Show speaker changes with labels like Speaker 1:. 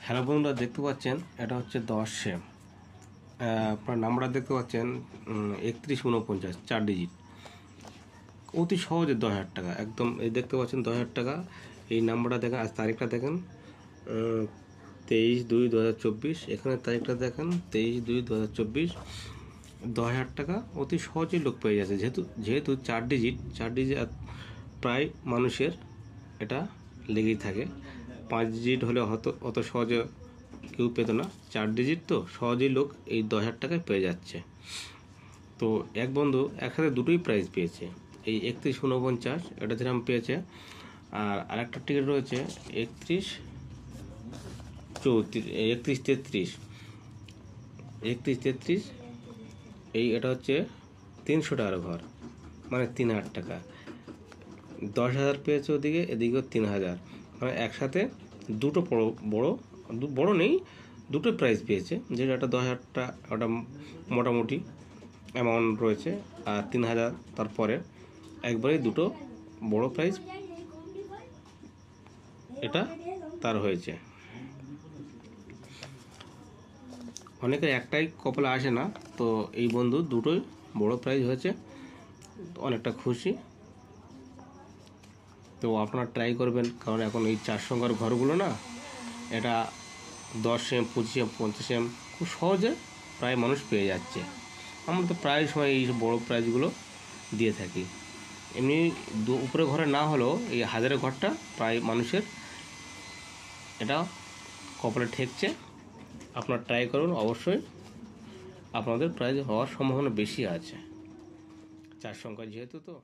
Speaker 1: Hello বন্ধুরা, দেখতে পাচ্ছেন এটা হচ্ছে 10 আপনার নাম্বারটা দেখতে পাচ্ছেন 3149 4 ডিজিট, অতি সহজে 10,000 টাকা একদম। এই দেখতে পাচ্ছেন 10,000 টাকা। এই নাম্বারটা দেখেন, আজ তারিখটা দেখেন 23/2/2024, এখানে তারিখটা দেখেন 23/2/2024। 10,000 টাকা অতি সহজেই লোক পেয়ে যাচ্ছে, যেহেতু 4 ডিজিট প্রায় মানুষের এটা লেগেই থাকে। 5 ডিজিট হলে হয়তো অত সহজে কেউ পেত না, 4 ডিজিট তো সহজেই লোক এই 10,000 টাকায় পেয়ে যাচ্ছে। তো এক বন্ধু একসাথে দুটোই প্রাইজ পেয়েছে, এই 3149 এটা যেরকম পেয়েছে, আর আরেকটা টিকিট রয়েছে 3133। এটা হচ্ছে 300 টাকার ঘর, মানে 3,000 টাকা। 10,000 পেয়েছে ওদিকে, এদিকেও 3,000, মানে একসাথে দুটো বড় নেই, দুটো প্রাইজ পেয়েছে। যেটা একটা 10,000টা ওটা মোটামুটি অ্যামাউন্ট রয়েছে, আর 3,000 তারপরে একবারেই দুটো বড় প্রাইজ এটা তার হয়েছে। অনেকের একটাই কপালে আসে না, তো এই বন্ধু দুটোই বড় প্রাইজ হয়েছে, অনেকটা খুশি। তো আপনারা ট্রাই করবেন, কারণ এখন এই 4 সংখ্যার ঘরগুলো না, এটা 10 এম 25 এম 50 এম খুব সহজে প্রায় মানুষ পেয়ে যাচ্ছে। আমরা তো প্রায় সময় এই বড়ো প্রাইজগুলো দিয়ে থাকি। এমনি উপরে ঘরে না হলেও এই হাজারের ঘরটা প্রায় মানুষের এটা কপালে ঠেকছে। আপনারা ট্রাই করুন, অবশ্যই আপনাদের প্রাইজ হওয়ার সম্ভাবনা বেশি আছে, 4 সংখ্যা যেহেতু। তো